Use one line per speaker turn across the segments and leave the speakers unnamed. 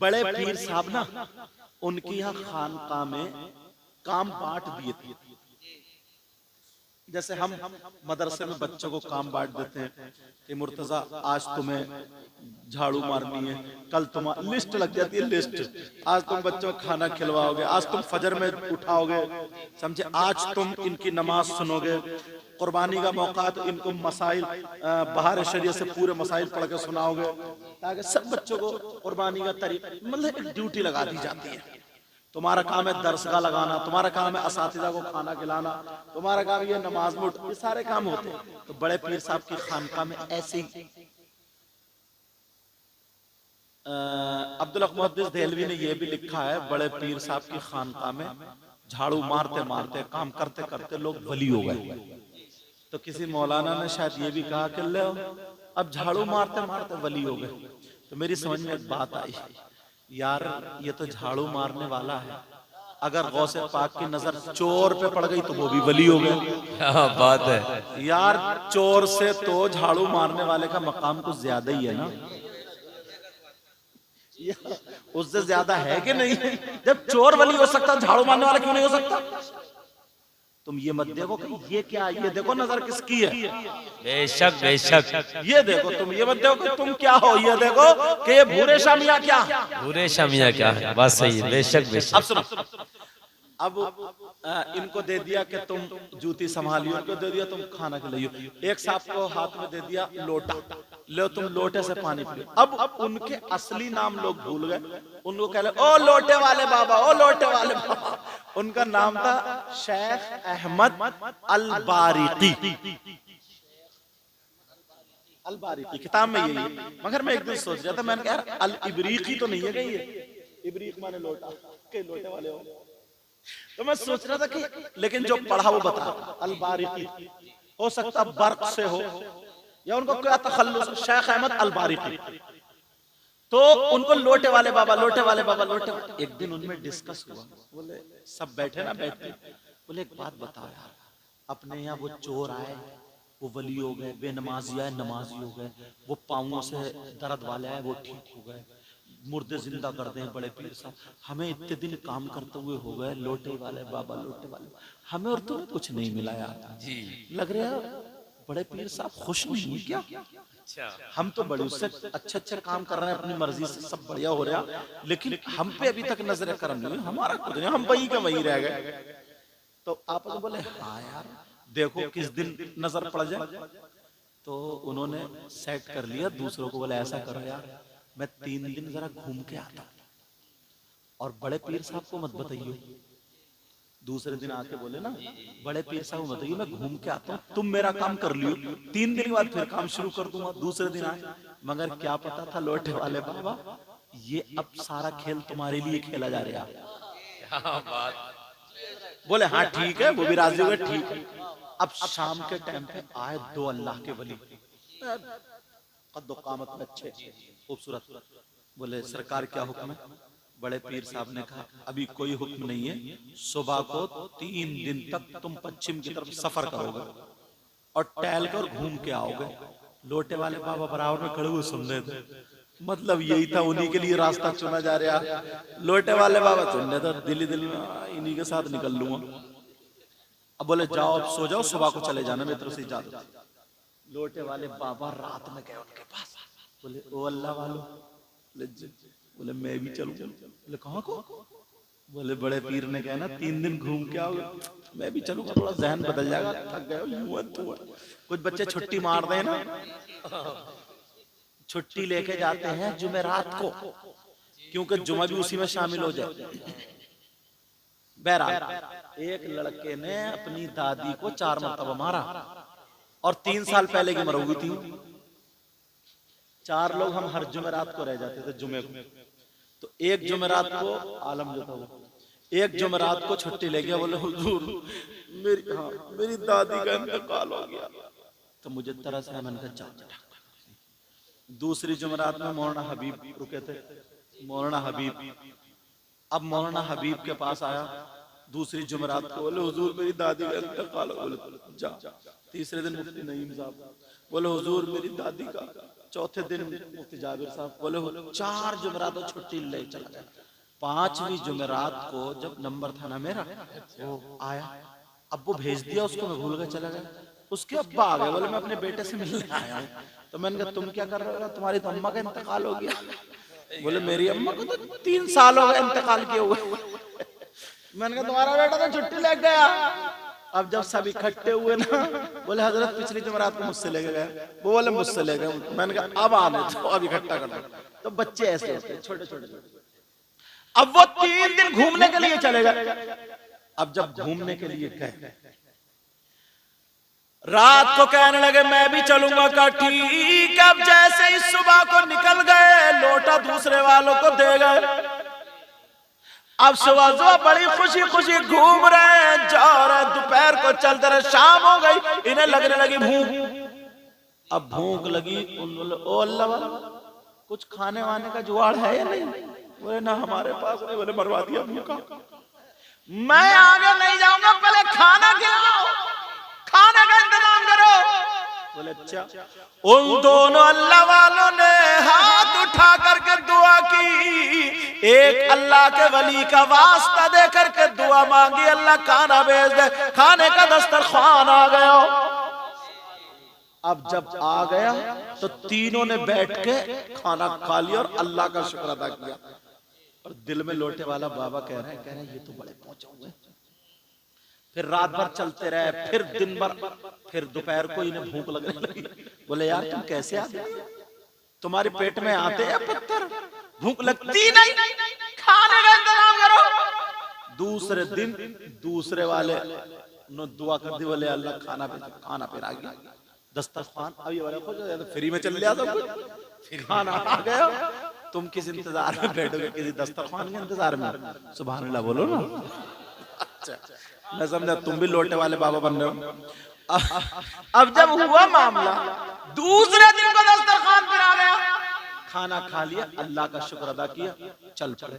بڑے پیر صاحب نا ان کی یہاں خانقاہ میں کام بانٹ دیے تھے. جیسے ہم مدرسے میں بچوں کو کام بانٹ دیتے ہیں کہ مرتضیٰ آج تمہیں جھاڑو مارنی ہے, کل تم لسٹ لگ جاتی ہے, لسٹ آج تم بچوں کو کھانا کھلواؤ گے, آج تم فجر میں اٹھاؤ گے, سمجھے, آج تم ان کی نماز سنو گے, قربانی کا موقع تو ان کو مسائل بہار شریعت سے پورے مسائل پڑھ کے سناؤ گے, تاکہ سب بچوں کو قربانی کا طریقہ, مطلب ایک ڈیوٹی لگا دی جاتی ہے. تمہارا کام ہے درسگاہ لگانا, تمہارا کام ہے اساتذہ کو کھانا کھلانا, تمہارا کام یہ نماز میں یہ سارے کام ہوتے ہیں. تو بڑے پیر صاحب کی خانقاہ میں ایسے ہی عبدالحق محدث دہلوی نے یہ بھی لکھا ہے, بڑے پیر صاحب کی خانقاہ میں جھاڑو مارتے مارتے کام کرتے کرتے لوگ ولی ہو گئے. تو کسی مولانا نے شاید یہ بھی کہا کہ لے اب جھاڑو مارتے مارتے ولی ہو گئے. تو میری سمجھ میں ایک بات آئی, یار یہ تو جھاڑو مارنے والا ہے, اگر غوث پاک کی نظر چور پہ پڑ گئی تو وہ بھی ولی ہو گئے.
کیا بات ہے.
یار چور سے تو جھاڑو مارنے والے کا مقام کچھ زیادہ ہی ہے نا, اس سے زیادہ ہے کہ نہیں؟ جب چور ولی ہو سکتا جھاڑو مارنے والا کیوں نہیں ہو سکتا؟ تم یہ مت دیکھو کہ یہ کیا, یہ دیکھو نظر کس کی ہے.
بے شک بے شک.
یہ دیکھو, تم یہ مت دیکھو کہ تم کیا ہو, یہ دیکھو کہ یہ بھورے شامیہ کیا,
بھورے شامیہ کیا ہے. بات صحیح ہے. بے شک بے شک.
اب سنو, اب ان کو دے دیا کہ تم جوتی سنبھالیو, ان کو دے دیا تم کھانا کھلائیو, ایک صاحب کو ہاتھ میں دے دیا لوٹا, لو تم لوٹے سے پانی پیو. اب ان کے اصلی نام لوگ بھول گئے, ان کو کہہ لے او لوٹے والے بابا, او لوٹے والے بابا. ان کا نام تھا شیخ احمد الباریقی. الباریقی کتاب میں یہی ہے, مگر میں ایک دن سوچ رہا تھا, میں نے کہا یار الابریقی تو نہیں ہے کہ یہ ابریق مانے لوٹا, کہ لوٹے والے ہو. تو میں سوچ رہا تھا کہ لیکن جو پڑھا وہ بتا, الباریقی ہو سکتا برق سے ہو, یا ان کو کیا تخلص, شیخ احمد الباریقی. تو ان کو لوٹے والے بابا, لوٹے والے بابا, لوٹے والے. ایک دن ان میں ڈسکس ہوا, بولے سب بیٹھے نا, بیٹھے, بولے ایک بات بتاؤ یار, اپنے یہاں وہ چور آئے وہ ولی ہو گئے, بے نمازی آئے نمازی ہو گئے, وہ پاؤں سے درد والے آئے وہ ٹھیک ہو گئے, مردے زندہ کر دیں بڑے پیر صاحب, ہمیں اتنے دن کام کرتے ہوئے ہو گئے, لوٹے والے بابا, لوٹے والے, ہمیں اور تمہیں کچھ نہیں ملا یار. لگ رہا ہے بڑے پیر صاحب خوش نہیں ہوئی کیا, ہم تو بڑے اس سے اچھے اچھے کام کر رہے ہیں اپنی مرضی سے, سب بڑھیا ہو رہا, لیکن ہم پہ ابھی تک نظر کرم نہیں ہوئی, ہمارا کچھ نہیں, ہم وہی کا وہی رہ گئے. تو آپ کو بولے ہاں یار دیکھو کس دن نظر پڑ جائے. تو انہوں نے سیٹ کر لیا, دوسروں کو بولے ایسا کرو یار, میں 3 دن ذرا گھوم کے آتا ہوں, اور بڑے پیر صاحب کو مت بتائیے. دوسرے دن آ کے بولے نا بڑے پیر صاحب کو بتائیے میں گھوم کے آتا ہوں, تم میرا کام کر لیو, 3 دن کے بعد پھر کام شروع کر دوں گا. دوسرے دن آئے, مگر کیا پتا تھا لوٹے والے بابا, یہ اب سارا کھیل تمہارے لیے کھیلا جا رہا. بولے ہاں ٹھیک ہے, وہ بھی راضی ہوئے, ٹھیک ہے. اب شام کے ٹائم پہ آئے 2 اللہ کے ولی, قد و قامت میں اچھے خوبصورت. بولے سرکار کیا حکم ہے؟ بڑے پیر صاحب نے کہا ابھی کوئی حکم نہیں ہے, صبح کو 3 دن تک تم پچھم کی طرف سفر کرو گے اور ٹہل کر گھوم کے آؤ گے. لوٹے والے بابا برابر میں کھڑے ہوئے سن رہے تھے, مطلب یہی تھا, انہی کے لیے راستہ چنا جا رہا. لوٹے والے بابا سن رہے تھے, دلی دل میں انہی کے ساتھ نکل لوں گا. اب بولے جاؤ اب سو جاؤ, صبح کو چلے جانا, میری طرف سے اجازت. لوٹے والے بابا رات میں گئے ان کے پاس, بولے او اللہ والو, بولے میں بھی چلوں. بولے کہاں کو؟ بولے بڑے پیر نے کہا نا 3 دن گھوم کے آؤ, میں بھی چلوں گا, تھوڑا ذہن بدل جائے گا, تھک گئے ہو. کچھ بچے چھٹی مار دیں نا, چھٹی لے کے جاتے ہیں جمعرات کو, کیونکہ جمعہ بھی اسی میں شامل ہو جائے. بہرحال ایک لڑکے نے اپنی دادی کو 4 مرتبہ مارا, اور 3 سال پہلے کی مروی تھی. 4 لوگ ہم ہر جمعرات کو رہ جاتے تھے جمعے کو. تو ایک جمعرات کو عالم جو تھا وہ, ایک جمعرات کو چھٹی لے گیا, بولے حضور میری دادی کا انتقال ہو گیا. تو مجھے طرح سے میں نے کہا چاچا. دوسری جمعرات میں مولانا حبیب رکے تھے, مولانا حبیب, اب مولانا حبیب کے پاس آیا دوسری جمعرات کو, بولے حضور میری دادی کا انتقال ہو گیا. جا. تیسرے دن مفتی نعیم صاحب, بولے حضور میری دادی کا. چوتھے دن مفتی جابر صاحب بولے 4 جمعرات چھٹی لے چلا گیا. 5ویں جمعرات کو جب نمبر تھا نا میرا وہ آیا, اب وہ بھیج دیا اس کو, میں بھول گیا چلا گیا. اس کے ابا آ گئے, بولے میں اپنے بیٹے سے ملنے آیا ہوں. تو میں نے کہا تم کیا کر رہے ہو؟ تمہاری تو اماں کا انتقال ہو گیا. بولے میری اماں کو تو 3 سال ہو گئے انتقال کیے ہوئے. میں نے کہا تمہارا بیٹا تو چھٹی لے گیا. اب جب سب اکٹھے ہوئے نا, بولے حضرت پچھلی جمعرات کو مجھ سے لے گئے. وہ بولے مجھ سے لے گئے. میں نے کہا اب آنے تو اب اکٹھا کرنا. تو بچے ایسے ہوتے ہیں چھوٹے چھوٹے. اب وہ 3 دن گھومنے کے لیے چلے گئے. اب جب گھومنے کے لیے گئے, رات کو کہنے لگے میں بھی چلوں گا. کہا ٹھیک. اب جیسے ہی صبح کو نکل گئے, لوٹا دوسرے والوں کو دے گئے. اب صبح بڑی خوشی خوشی گھوم رہے ہیں, جا رہے ہیں. دوپہر کو چلتے رہے, شام ہو گئی, انہیں لگنے لگی بھوک. اب بھوک لگی, او اللہ والا کچھ کھانے وانے کا جوڑ ہے یا نہیں؟ بولے نہ ہمارے پاس نہیں. بولے مروا دیا بھوکا. میں آگے نہیں جاؤں گا, پہلے کھانا کھلاؤ, کھانے کا انتظام کرو. بولے اچھا. ان دونوں اللہ والوں نے ہاتھ اٹھا کر کے دعا کی. ایک اللہ کے ولی کا واسطہ دے کر کے دعا مانگی, اللہ کھانا بھیج دے. کھانے کا دسترخوان آ گیا. اب جب آ گیا تو تینوں نے بیٹھ کے کھانا کھا لیا اور اللہ کا شکر ادا کیا. اور دل میں لوٹے والا بابا کہہ رہے ہیں یہ تو بڑے پہنچے ہوئے. پھر رات بھر چلتے رہے, پھر دن بھر, پھر دوپہر کو انہیں بھوک لگنے لگی. بولے یار تم کیسے آتے, تمہارے پیٹ میں آتے ہیں پتھر, بھوک لگتی نہیں, کھانے کا انتظام کرو. دوسرے دن دوسرے والے نے دعا کر دی. بولے اللہ کھانا پھر آ گیا دسترخوان. اب یہ والے کو فری میں چل لیا سب کچھ, کھانا آ گیا. تم کس انتظار میں بیٹھو گے؟ کسی دسترخوان کے انتظار میں. سبحان اللہ بولو نا. اچھا میں سمجھا تم بھی لوٹے والے بابا بن رہے ہو. اب جب ہوا معاملہ, دوسرے دن کو دسترخوان پر آ گیا, کھانا کھا لیا, اللہ کا شکر ادا کیا, چل پڑے.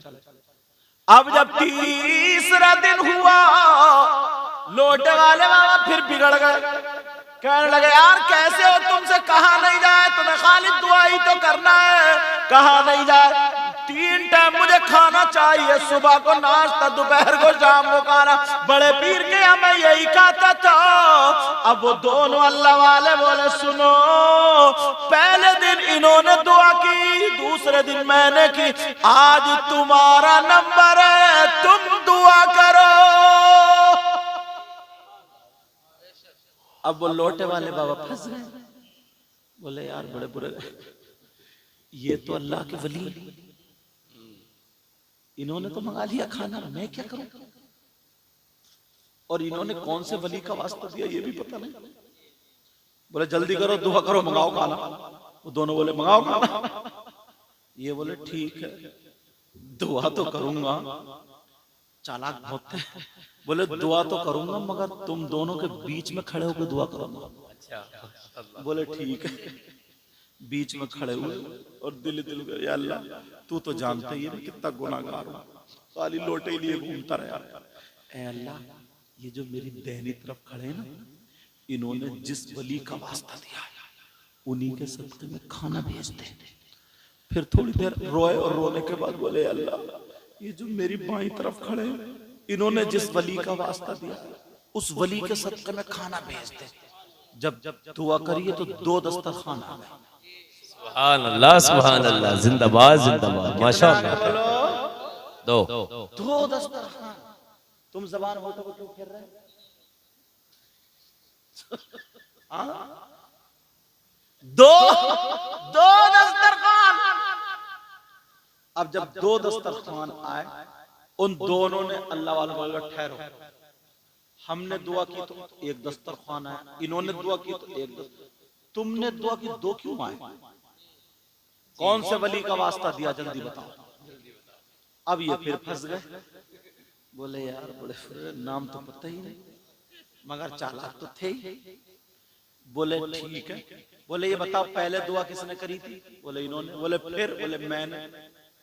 اب جب تیسرا دن ہوا, لوٹے والے بابا پھر بگڑ گئے. کہنے لگے یار کیسے ہو, تم سے کہا نہیں جائے, تمہیں خالی دعا ہی تو کرنا ہے, کہا نہیں جائے. 3 ٹائم مجھے کھانا چاہیے, صبح کو ناشتہ, دوپہر کو شام کو کھانا. بڑے پیر کے یہاں میں یہی کہتا تھا. اب وہ دونوں اللہ والے بولے سنو, پہلے دن انہوں نے دعا کی, دوسرے دن میں نے کی, آج تمہارا نمبر ہے, تم دعا کرو. اب وہ لوٹے والے بابا پھنس گئے. بولے یار بڑے برے, یہ تو اللہ کے ولی, انہوں نے تو منگا لیا کھانا, میں کیا کروں؟ اور انہوں نے کون سے ولی کا واسطہ دیا یہ بھی پتہ نہیں. بولے جلدی کرو, دعا کرو, منگاؤ کھانا. وہ دونوں بولے منگاؤ کھانا. یہ بولے ٹھیک ہے دعا تو کروں گا. چالاک بہت ہے. بولے دعا تو کروں گا مگر تم دونوں کے بیچ میں کھڑے ہو کے دعا کروں گا. بولے ٹھیک ہے. بیچ میں کھڑے ہوئے اور دل گئے, یا اللہ تو تو جانتے ہی ہے کتنا گناہگار ہوں, خالی لوٹے ہی لیے گھومتا رہا. اے اللہ یہ جو میری دہنی طرف کھڑے ہیں نا, انہوں نے جس ولی کا واسطہ دیا انہی کے صدقے میں کھانا بھیج دے. پھر تھوڑی دیر روئے اور رونے کے بعد بولے اللہ یہ جو میری بائیں طرف کھڑے ہیں, انہوں نے جس ولی کا واسطہ دیا اس ولی کے صدقے میں کھانا بھیج دے. جب دعا کریے تو 2 دسترخوان آ گئے.
سبحان اللہ سبحان اللہ, زندہ باد زندہ باد, ماشاءاللہ.
2 دسترخوان. تم زبان ہوٹو کو کیوں پھر رہے؟ 2 دسترخوان. اب جب 2 دسترخوان آئے, ان دونوں نے اللہ والوں کو ٹھہرو, ہم نے دعا کی تو 1 دسترخوان آیا, انہوں نے دعا کی تو 1 دسترخوان. تم نے دعا کی 2 کیوں آئے؟ کون سے ولی کا واسطہ دیا جلدی بتاؤ. اب یہ پھر پھنس گئے. بولے یار بڑے نام تو پتہ ہی نہیں مگر چالاک تو تھے ہی. بولے ٹھیک ہے. بولے یہ بتاؤ پہلے دعا کس نے کری تھی؟ بولے انہوں نے. بولے پھر؟ بولے میں نے.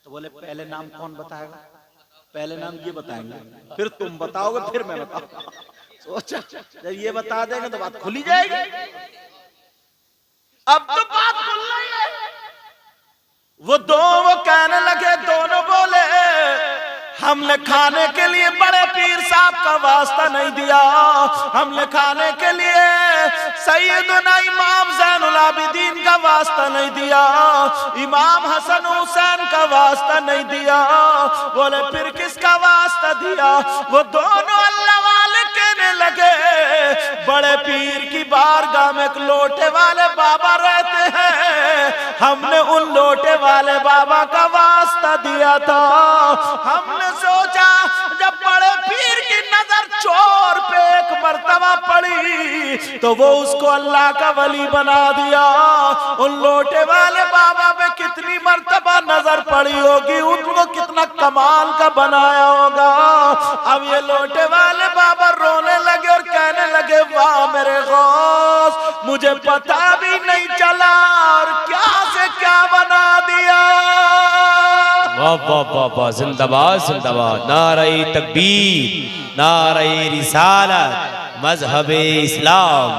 تو بولے پہلے نام کون بتائے گا؟ پہلے نام یہ بتائیں گے, پھر تم بتاؤ گے, پھر میں بتاؤں گا. سوچا جب یہ بتا دیں گے تو بات کھلی جائے گی. اب تو بات کھل رہی ہے. وہ کہنے لگے، دونوں بولے ہم نے کھانے کے لیے بڑے پیر صاحب کا واسطہ نہیں دیا، ہم نے کھانے کے لیے سیدنا امام زین العابدین کا واسطہ نہیں دیا، امام حسن حسین کا واسطہ نہیں دیا۔ بولے پھر کس کا واسطہ دیا؟ وہ دونوں اللہ والے کہنے لگے، بڑے پیر کی بارگاہ میں ایک لوٹے والے بابا رہتے ہیں، ہم نے ان لوٹے والے بابا کا واسطہ دیا تھا۔ ہم نے سوچا جب بڑے پیر کی نظر چور پہ ایک مرتبہ پڑی تو وہ اس کو اللہ کا ولی بنا دیا۔ ان لوٹے والے بابا پہ کتنی مرتبہ نظر پڑی ہوگی، ان کو کتنا کمال کا بنایا ہوگا۔ اب یہ لوٹے والے بابا رونے لگے اور کہنے لگے، واہ میرے غوث، مجھے پتا بھی نہیں چلا اور کیا سے کیا بنا دیا۔
واہ واہ واہ واہ، زندہ باد زندہ باد، نعرہ تکبیر، نعرہ رسالت، مذہب اسلام،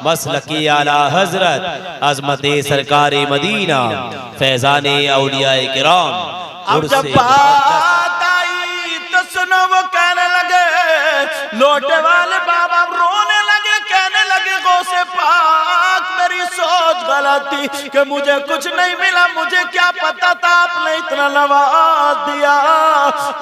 مسلکی اعلی حضرت، عظمت سرکار مدینہ، فیضان اولیاء کرام۔
اب جب بات آئی تو سنو، وہ کہنے لگے، لوٹے والے بابا رونے لگے، کہنے لگے، غوث پاک میری سوچ غلط تھی کہ مجھے کچھ نہیں ملا، مجھے کیا پتا تھا آپ نے اتنا نواز دیا۔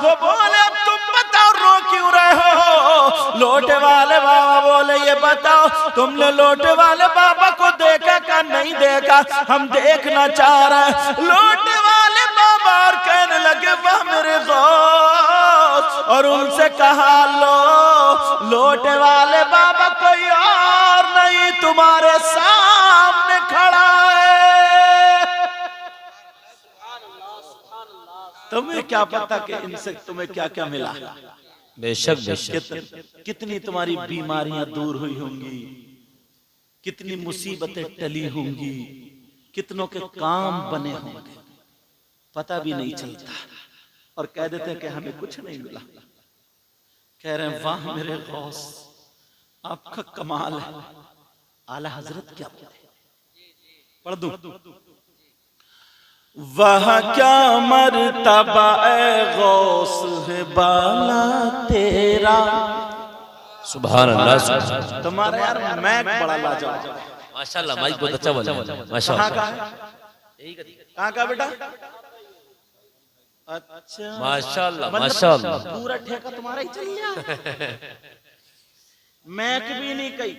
وہ بولے اب تم بتاؤ رو کیوں رہے ہو؟ لوٹے والے بابا بولے یہ بتاؤ تم نے لوٹے والے بابا کو دیکھا کہ نہیں دیکھا؟ ہم دیکھنا چاہ رہے ہیں۔ لوٹے والے بابا اور کہنے لگے، واہ میرے غوث، اور ان سے کہا لو لوٹے والے بابا کوئی اور نہیں تمہارے سامنے کھڑا ہے۔ تمہیں کیا پتا کہ ان سے تمہیں کیا کیا ملا؟
بے شک بے شک،
کتنی تمہاری بیماریاں دور ہوئی ہوں گی، کتنی مصیبتیں ٹلی ہوں گی، کتنوں کے کام بنے ہوں گے، پتہ بھی نہیں چلتا، اور کہہ دیتے ہیں کہ ہمیں کچھ نہیں ملا۔ کہہ رہے ہیں، واہ میرے غوث، آپ کا کمال ہے۔ اعلی حضرت کیا بولے؟ پڑھ دوں، وہاں کیا مرتبہ اے غوث ہے بالا تیرا۔
سبحان اللہ سبحان اللہ،
تمہارا یار میک بڑا لاجواب،
ماشاءاللہ، مائک بہت اچھا بولا، ماشاءاللہ۔
کہاں کا ہے؟ کہاں کا بیٹا؟ اچھا
ماشاءاللہ ماشاءاللہ،
پورا ٹھیکہ تمہارا ہی چل گیا۔ میک بھی نہیں کہی،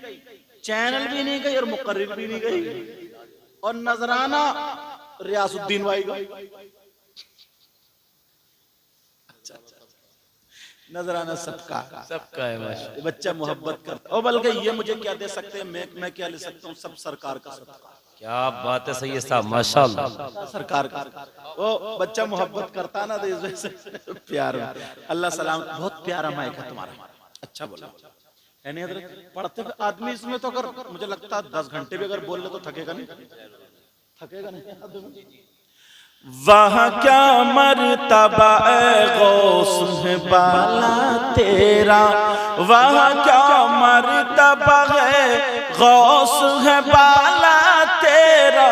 چینل بھی نہیں کہی، اور مقرر بھی نہیں کہی، اور نذرانہ ریاض الدین بھائی کا نذرانہ سب کا
ہے ماشاءاللہ۔
بچہ محبت کرتا ہے، بلکہ یہ مجھے کیا دے سکتے ہیں، میں کیا لے سکتا ہوں، سب سرکار کا صدقہ،
کیا بات ہے سید صاحب، ماشاءاللہ۔
سرکار کا وہ بچہ محبت کرتا نا، پیار اللہ سلام، بہت پیارا مائک ہے تمہارا، اچھا بولا۔ یعنی حضرت پڑھتے ہوئے آدمی اس میں تو اگر مجھے لگتا ہے 10 گھنٹے بھی اگر بول لے تو تھکے گا نہیں، تھکے گا نہیں۔ وہاں کیا مرتبہ اے غوث ہے بالا تیرا، وہاں کیا مرتبہ ہے غوث ہے بالا تیرا،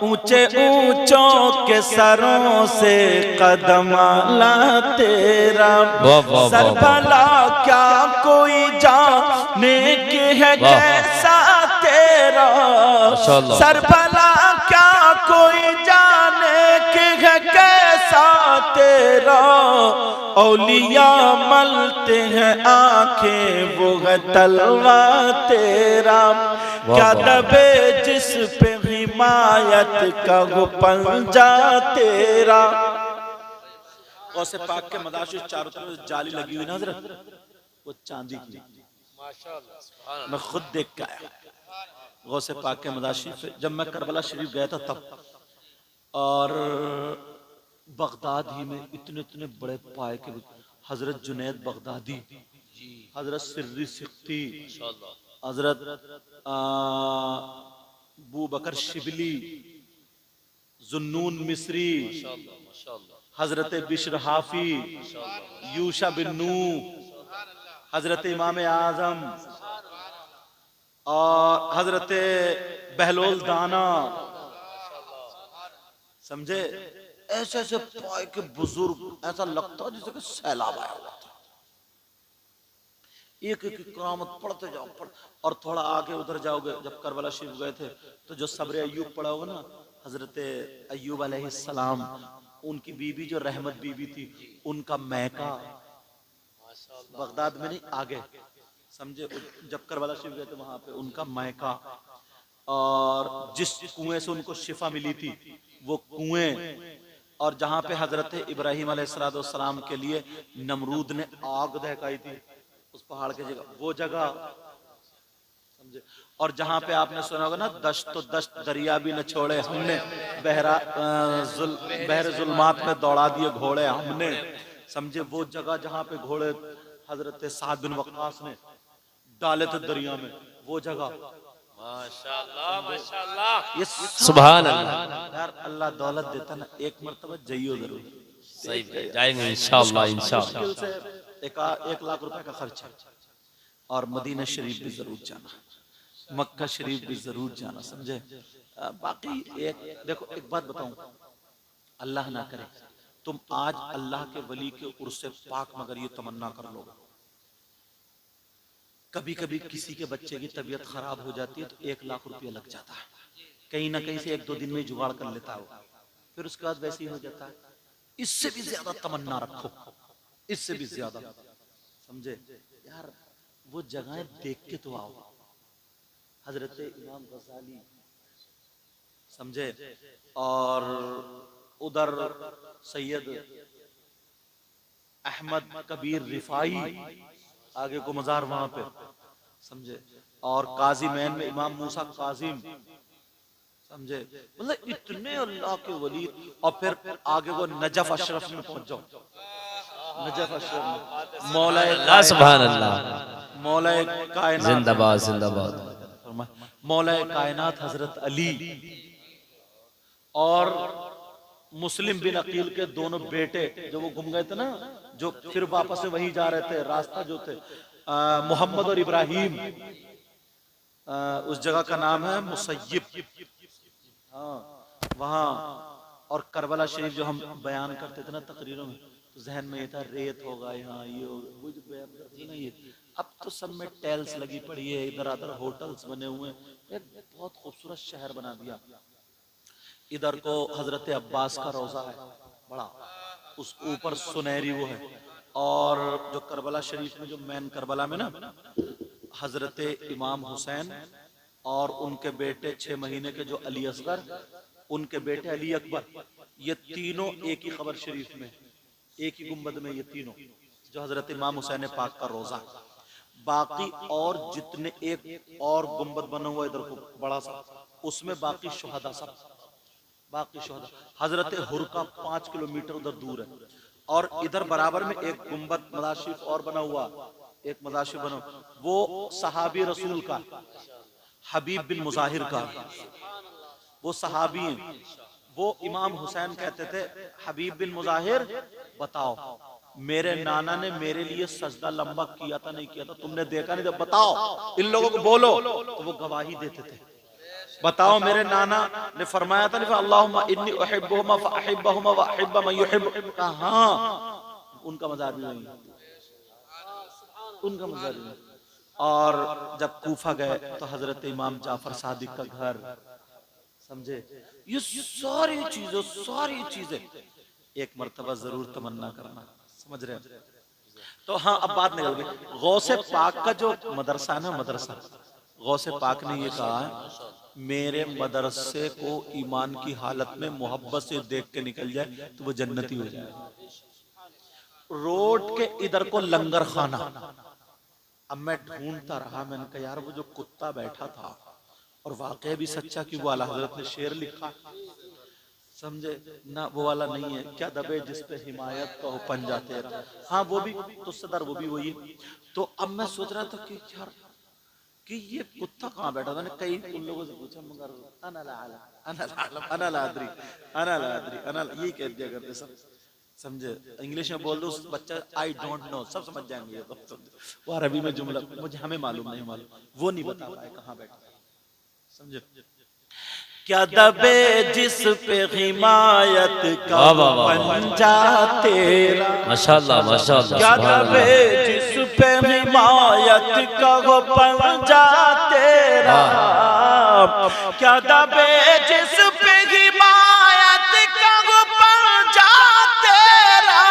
اونچے اونچوں کے سروں سے قدم اعلیٰ تیرا، سر بھلا کیا کوئی جانے کی ہے کیسا تیرا، سر بھلا کیا کوئی جانے کی ہے کیسا تیرا، اولیاء ملتے ہیں آنکھیں وہ ہے تلوہ تیرا، کیا دبے جس پہ حمایت کا وہ پنجہ تیرا۔ غوث پاک کے مداشر چاروں طرف جالی لگی ہوئی نا حضرت، وہ چاندی کی، میں خود دیکھ کے آیا غوث پاک کے مداشر، جب میں کربلا شریف گیا تھا تب، اور بغداد ہی میں اتنے بڑے پائے کے حضرت جنید بغدادی، حضرت سری سکتی، حضرت ابو بکر شبلی، ذوالنون مصری، حضرت بشر حافی، یوشع بن نوح، حضرت امام اعظم، اور حضرت بہلول دانا، سمجھے، ایسے ایسے پائے کے بزرگ، ایسا لگتا جیسے کہ سیلاب آیا ہوا تھا، ایک ایک کرامت پڑھتے جاؤ اور تھوڑا آگے ادھر جاؤ گے، جب کربلا شریف گئے تھے تو جو صبر ایوب پڑھا ہوگا نا، حضرت ایوب علیہ السلام، ان کی بیوی جو رحمت بیوی تھی، ان کا میکا بغداد میں نہیں آگے، سمجھے، جب کربلا شریف گئے تھے وہاں پہ ان کا میکا، اور جس کنویں سے ان کو شفا ملی تھی وہ کنویں، اور جہاں پہ حضرت ابراہیم علیہ السلام کے لیے نمرود نے آگ دہکائی تھی اس پہاڑ کے جگہ، وہ جگہ سمجھے، اور جہاں پہ آپ نے سنا ہوگا نا، دشت تو دشت دریا بھی نہ چھوڑے ہم نے، بحر ظلمات میں دوڑا دیے گھوڑے ہم نے، سمجھے، وہ جگہ جہاں پہ گھوڑے حضرت سعد بن وقاص نے ڈالے تھے دریا میں، وہ جگہ،
ماشاءاللہ ماشاءاللہ،
یہ
سبحان اللہ،
یار اللہ دولت دیتا نا، ایک مرتبہ جائیو ضرور،
صحیح بھائی، جائیں گے انشاءاللہ انشاءاللہ،
مشکل سے 1 لاکھ روپے کا خرچ ہے، اور مدینہ شریف بھی ضرور جانا، مکہ شریف بھی ضرور جانا، سمجھے۔ باقی دیکھو ایک بات بتاؤں، اللہ نہ کرے تم آج اللہ کے ولی کے عرص پاک مگر یہ تمنا کر لو، کبھی کبھی کسی کے بچے کی طبیعت خراب ہو جاتی ہے تو 1 لاکھ روپیہ لگ جاتا ہے، کہیں نہ کہیں سے 1-2 دن میں جگاڑ کر لیتا ہو، پھر اس کے بعد ویسے ہی ہو جاتا ہے۔ اس سے بھی زیادہ تمنا رکھو، اس سے بھی زیادہ، سمجھے یار، وہ جگہیں دیکھ کے تو آؤ، حضرت امام غزالی، سمجھے، اور ادھر سید احمد کبیر رفائی، آگے کو مزار وہاں پہ، سمجھے، اور قاضی مین میں امام موسیٰ کاظم، سمجھے، مطلب اتنے اللہ کے ولی، اور پھر آگے کو نجف اشرف میں پہنچ جاؤ، نجف اشرف میں
اللہ سبحان اللہ،
مولا کائنات،
زندہ باد زندہ باد،
مولا کائنات حضرت علی، اور مسلم بن عقیل کے دونوں بیٹے جو وہ گم گئے تھے نا، جو پھر واپس سے وہی جا رہے تھے، راستہ جو تھے، محمد اور ابراہیم، اس جگہ کا نام ہے مسیب، ہاں وہاں، اور کربلا شریف جو ہم بیان کرتے تھے نا تقریروں میں، تو ذہن میں یہ تھا ریت ہوگا یہاں، یہ ہوگا، وہ جو بیان کرتے تھے نا، یہ اب تو سب میں ٹیلز لگی پڑی ہے، ادھر ادھر ہوٹلز بنے ہوئے ہیں، ایک بہت خوبصورت شہر بنا دیا۔ ادھر کو حضرت عباس کا روضہ ہے بڑا، اس اوپر سنہری وہ ہے، اور جو کربلا شریف میں جو مین کربلا میں نا، حضرت امام حسین اور ان کے بیٹے 6 مہینے کے جو علی اصغر، ان کے بیٹے علی اکبر، یہ تینوں ایک ہی قبر شریف میں، ایک ہی گنبد میں، یہ تینوں جو حضرت امام حسین پاک کا روضہ ہے۔ باقی اور جتنے ایک اور گنبد بنا ہوا ادھر کو بڑا سا، اس میں باقی شہداء سب، باقی شہداء، حضرت ہرکا 5 کلومیٹر ادھر دور ہے، اور ادھر برابر میں ایک گنبد مزار شریف اور بنا ہوا، ایک مزار شریف بنا ہوا، وہ صحابی رسول کا، حبیب بن مظاہر کا، وہ صحابی ہیں، وہ امام حسین کہتے تھے حبیب بن مظاہر بتاؤ میرے نانا نے میرے لیے سجدہ لمبا کیا تھا نہیں کیا تھا، تم نے دیکھا نہیں، بتاؤ ان لوگوں کو بولو، تو وہ گواہی دیتے تھے، بتاؤ میرے نانا نے فرمایا تھا نہیں، اللہم انی احبہما فاحبہما واحب من یحب، کہاں ان کا مزار بھی وہیں، ان کا مزار بھی وہیں۔ اور جب کوفہ گئے تو حضرت امام جعفر صادق کا گھر، سمجھے، یہ ساری چیزیں ایک مرتبہ ضرور تمنا کرنا، سمجھ رہے ہیں۔ تو ہاں اب بات نکل گئی، غوث پاک کا جو مدرسہ ہے نا، مدرسہ غوث پاک نے یہ کہا ہے، میرے مدرسے کو ایمان کی حالت میں محبت سے دیکھ کے نکل جائے تو وہ جنتی ہو جائے۔ روڈ کے ادھر کو لنگر خانہ، اب میں ڈھونڈتا رہا، میں نے کہا یار وہ جو کتا بیٹھا تھا، اور واقعہ بھی سچا کہ وہ اعلیٰ حضرت نے شعر لکھا، سمجھے نہ، وہ والا نہیں ہے، کیا دبے جس پہ حمایت کا ہو پنجہ تیرا، ہاں وہ بھی تو صدر، وہ بھی وہی۔ تو اب میں سوچ رہا تھا کہ یار کہ یہ کتا کہاں بیٹھا تھا، میں نے کئی ان لوگوں سے پوچھا، مگر انا لا اعلم انا لا اعلم انا لا ادری انا لا ادری انا یہی کہہ دیا کرتے سب، سمجھے، انگلش میں بول دو بچہ آئی ڈونٹ نو، سب سمجھ جائیں گے، وہ عربی میں جملہ مجھے ہمیں معلوم نہیں معلوم، وہ نہیں بتا پائے کہاں بیٹھا، سمجھے۔ کیا دبے جس پہ حمایت کا
واہ واہ واہ واہ۔
پنجہ تیرا،
ماشاءاللہ ماشاءاللہ
کیا
سبحان
دبے
اللہ۔
جس پہ حمایت کا وہ پنجہ تیرا، کیا دبے جس پہ حمایت کا وہ پنجہ تیرا،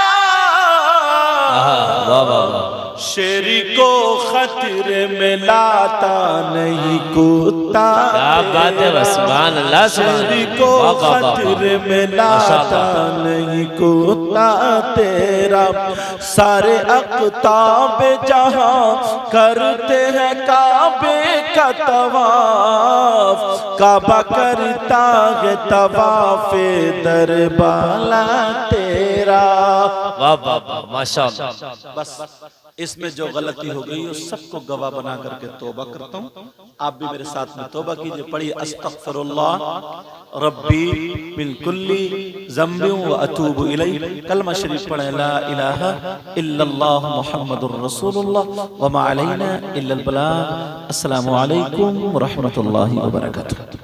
واہ واہ واہ۔
شیری کو خطرے میں لاتا نہیں کتا،
کیا بات ہے، سبحان اللہ سبحان
شیری
اللہ۔
کو
واہ واہ واہ واہ۔
خطرے میں لاتا نہیں کتا تیرا، سارے اقطاب جہاں کرتے ہیں کعبے کا طواف، کعبہ کرتا ہے طواف دربالا تیرا۔
واہ واہ واہ ماشاءاللہ۔
بس اس میں جو غلطی ہو گئی اس سب کو گواہ بنا کر کے توبہ کرتا ہوں، آپ بھی میرے ساتھ میں توبہ کیجئے، پڑھیے استغفر اللہ ربی من کل ذنب و اتوب الیہ، کلمہ شریف پڑھیں لا الہ الا اللہ محمد الرسول اللہ وما علینا الا البلاغ۔ السلام علیکم ورحمۃ اللہ وبرکاتہ۔